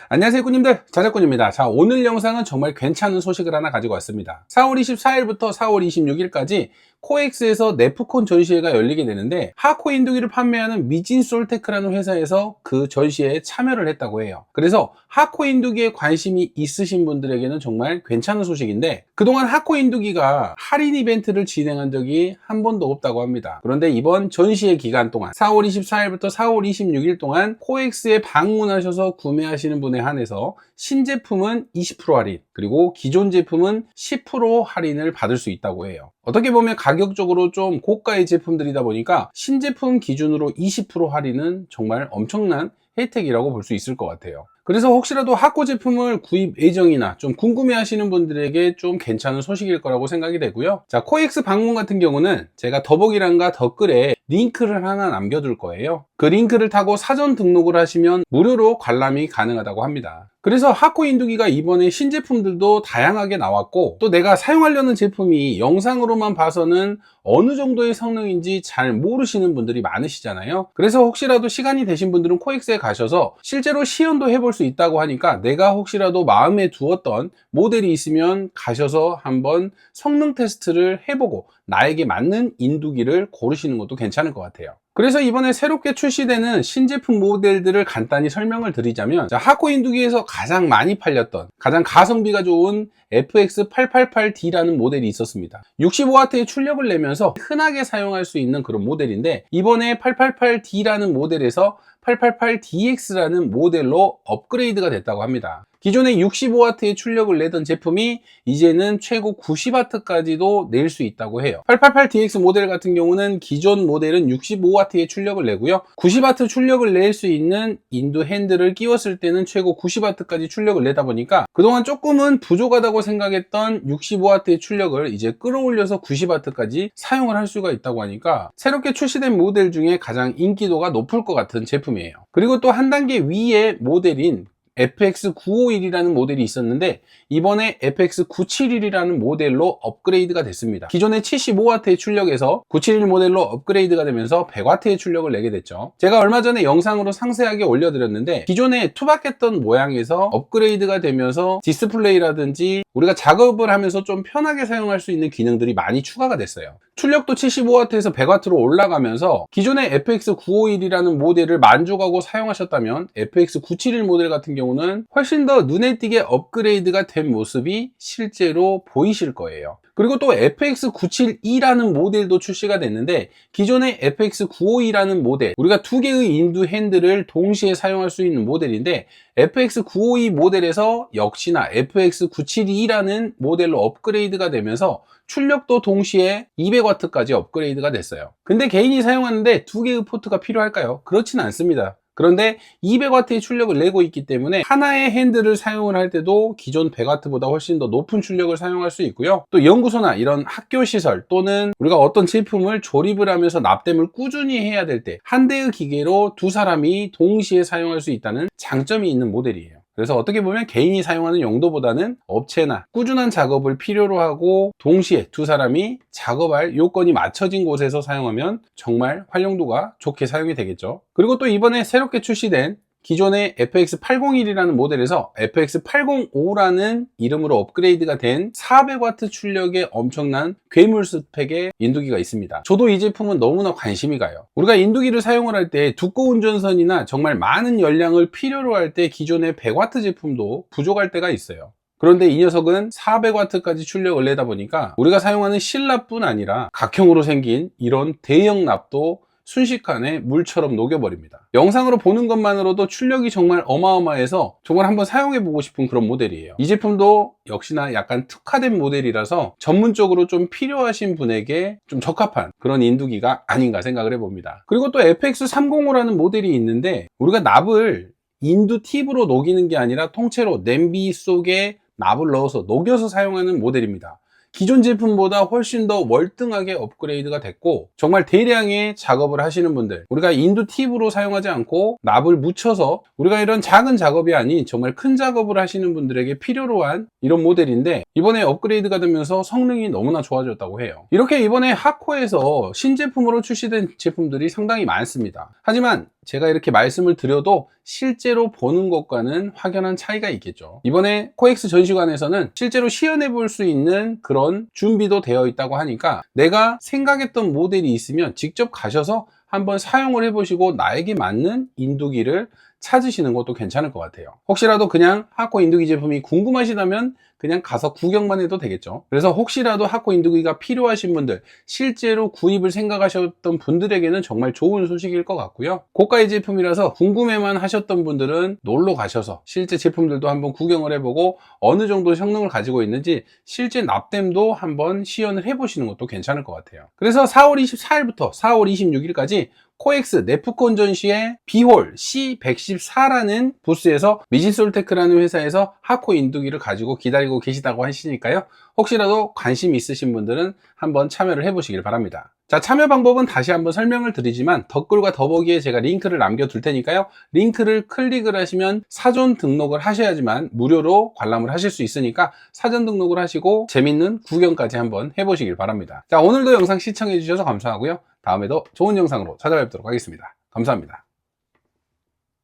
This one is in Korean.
안녕하세요 꾸님들, 자작꾼입니다. 자, 오늘 영상은 정말 괜찮은 소식을 하나 가지고 왔습니다. 4월 24일부터 4월 26일까지 코엑스에서 네프콘 전시회가 열리게 되는데, 하코 인두기를 판매하는 미진솔테크라는 회사에서 그 전시회에 참여를 했다고 해요. 그래서 하코 인두기에 관심이 있으신 분들에게는 정말 괜찮은 소식인데, 그동안 하코 인두기가 할인 이벤트를 진행한 적이 한 번도 없다고 합니다. 그런데 이번 전시회 기간 동안 4월 24일부터 4월 26일 동안 코엑스에 방문하셔서 구매하시는 분에 한해서 신제품은 20% 할인, 그리고 기존 제품은 10% 할인을 받을 수 있다고 해요. 어떻게 보면 가격적으로 좀 고가의 제품들이다 보니까 신제품 기준으로 20% 할인은 정말 엄청난 혜택이라고 볼 수 있을 것 같아요. 그래서 혹시라도 하코 제품을 구입 예정이나 좀 궁금해 하시는 분들에게 좀 괜찮은 소식일 거라고 생각이 되고요. 자, 코엑스 방문 같은 경우는 제가 더보기란과 댓글에 링크를 하나 남겨둘 거예요. 그 링크를 타고 사전 등록을 하시면 무료로 관람이 가능하다고 합니다. 그래서 하코 인두기가 이번에 신제품들도 다양하게 나왔고, 또 내가 사용하려는 제품이 영상으로만 봐서는 어느 정도의 성능인지 잘 모르시는 분들이 많으시잖아요. 그래서 혹시라도 시간이 되신 분들은 코엑스에 가셔서 실제로 시연도 해볼 수 있다고 하니까, 내가 혹시라도 마음에 두었던 모델이 있으면 가셔서 한번 성능 테스트를 해보고 나에게 맞는 인두기를 고르시는 것도 괜찮을 것 같아요. 그래서 이번에 새롭게 출시되는 신제품 모델들을 간단히 설명을 드리자면, 하코 인두기에서 가장 많이 팔렸던, 가장 가성비가 좋은 FX888D라는 모델이 있었습니다. 65W의 출력을 내면서 흔하게 사용할 수 있는 그런 모델인데, 이번에 888D라는 모델에서 888DX라는 모델로 업그레이드가 됐다고 합니다. 기존에 65W의 출력을 내던 제품이 이제는 최고 90W까지도 낼 수 있다고 해요. 888DX 모델 같은 경우는 기존 모델은 65W의 출력을 내고요, 90W 출력을 낼 수 있는 인두 핸들을 끼웠을 때는 최고 90W까지 출력을 내다 보니까 그동안 조금은 부족하다고 생각했던 65W의 출력을 이제 끌어올려서 90W까지 사용을 할 수가 있다고 하니까 새롭게 출시된 모델 중에 가장 인기도가 높을 것 같은 제품이에요. 그리고 또 한 단계 위의 모델인 FX951이라는 모델이 있었는데, 이번에 FX971이라는 모델로 업그레이드가 됐습니다. 기존의 75W의 출력에서 971 모델로 업그레이드가 되면서 100W의 출력을 내게 됐죠. 제가 얼마 전에 영상으로 상세하게 올려드렸는데, 기존에 투박했던 모양에서 업그레이드가 되면서 디스플레이라든지 우리가 작업을 하면서 좀 편하게 사용할 수 있는 기능들이 많이 추가가 됐어요. 출력도 75W에서 100W로 올라가면서 기존의 FX951이라는 모델을 만족하고 사용하셨다면 FX971 모델 같은 경우는 훨씬 더 눈에 띄게 업그레이드가 된 모습이 실제로 보이실 거예요. 그리고 또 FX972라는 모델도 출시가 됐는데, 기존의 FX952라는 모델, 우리가 두 개의 인두 핸들을 동시에 사용할 수 있는 모델인데, FX952 모델에서 역시나 FX972라는 모델로 업그레이드가 되면서 출력도 동시에 200W까지 업그레이드가 됐어요. 근데 개인이 사용하는데 두 개의 포트가 필요할까요? 그렇진 않습니다. 그런데 200W의 출력을 내고 있기 때문에 하나의 핸들을 사용을 할 때도 기존 100W보다 훨씬 더 높은 출력을 사용할 수 있고요. 또 연구소나 이런 학교 시설, 또는 우리가 어떤 제품을 조립을 하면서 납땜을 꾸준히 해야 될 때 한 대의 기계로 두 사람이 동시에 사용할 수 있다는 장점이 있는 모델이에요. 그래서 어떻게 보면 개인이 사용하는 용도보다는 업체나 꾸준한 작업을 필요로 하고 동시에 두 사람이 작업할 요건이 맞춰진 곳에서 사용하면 정말 활용도가 좋게 사용이 되겠죠. 그리고 또 이번에 새롭게 출시된 기존의 FX801이라는 모델에서 FX805라는 이름으로 업그레이드가 된 400W 출력의 엄청난 괴물 스펙의 인두기가 있습니다. 저도 이 제품은 너무나 관심이 가요. 우리가 인두기를 사용을 할 때 두꺼운 전선이나 정말 많은 열량을 필요로 할 때 기존의 100W 제품도 부족할 때가 있어요. 그런데 이 녀석은 400W까지 출력을 내다 보니까 우리가 사용하는 실납뿐 아니라 각형으로 생긴 이런 대형 납도 순식간에 물처럼 녹여버립니다. 영상으로 보는 것만으로도 출력이 정말 어마어마해서 정말 한번 사용해보고 싶은 그런 모델이에요. 이 제품도 역시나 약간 특화된 모델이라서 전문적으로 좀 필요하신 분에게 좀 적합한 그런 인두기가 아닌가 생각을 해봅니다. 그리고 또 FX305라는 모델이 있는데, 우리가 납을 인두 팁으로 녹이는 게 아니라 통째로 냄비 속에 납을 넣어서 녹여서 사용하는 모델입니다. 기존 제품보다 훨씬 더 월등하게 업그레이드가 됐고, 정말 대량의 작업을 하시는 분들, 우리가 인두 팁으로 사용하지 않고 납을 묻혀서 우리가 이런 작은 작업이 아닌 정말 큰 작업을 하시는 분들에게 필요로 한 이런 모델인데, 이번에 업그레이드가 되면서 성능이 너무나 좋아졌다고 해요. 이렇게 이번에 하코에서 신제품으로 출시된 제품들이 상당히 많습니다. 하지만 제가 이렇게 말씀을 드려도 실제로 보는 것과는 확연한 차이가 있겠죠. 이번에 코엑스 전시관에서는 실제로 시연해 볼 수 있는 그런 준비도 되어 있다고 하니까 내가 생각했던 모델이 있으면 직접 가셔서 한번 사용을 해보시고 나에게 맞는 인두기를 찾으시는 것도 괜찮을 것 같아요. 혹시라도 그냥 하코 인두기 제품이 궁금하시다면 그냥 가서 구경만 해도 되겠죠. 그래서 혹시라도 하코 인두기가 필요하신 분들, 실제로 구입을 생각하셨던 분들에게는 정말 좋은 소식일 것 같고요. 고가의 제품이라서 궁금해만 하셨던 분들은 놀러 가셔서 실제 제품들도 한번 구경을 해보고 어느 정도 성능을 가지고 있는지 실제 납땜도 한번 시연을 해보시는 것도 괜찮을 것 같아요. 그래서 4월 24일부터 4월 26일까지 코엑스 네프콘 전시의 B홀 C114라는 부스에서 미지솔테크라는 회사에서 하코 인두기를 가지고 기다리고 계시다고 하시니까요. 혹시라도 관심 있으신 분들은 한번 참여를 해보시길 바랍니다. 자, 참여 방법은 다시 한번 설명을 드리지만 댓글과 더보기에 제가 링크를 남겨둘 테니까요. 링크를 클릭을 하시면 사전 등록을 하셔야지만 무료로 관람을 하실 수 있으니까 사전 등록을 하시고 재밌는 구경까지 한번 해보시길 바랍니다. 자, 오늘도 영상 시청해 주셔서 감사하고요. 다음에도 좋은 영상으로 찾아뵙도록 하겠습니다. 감사합니다.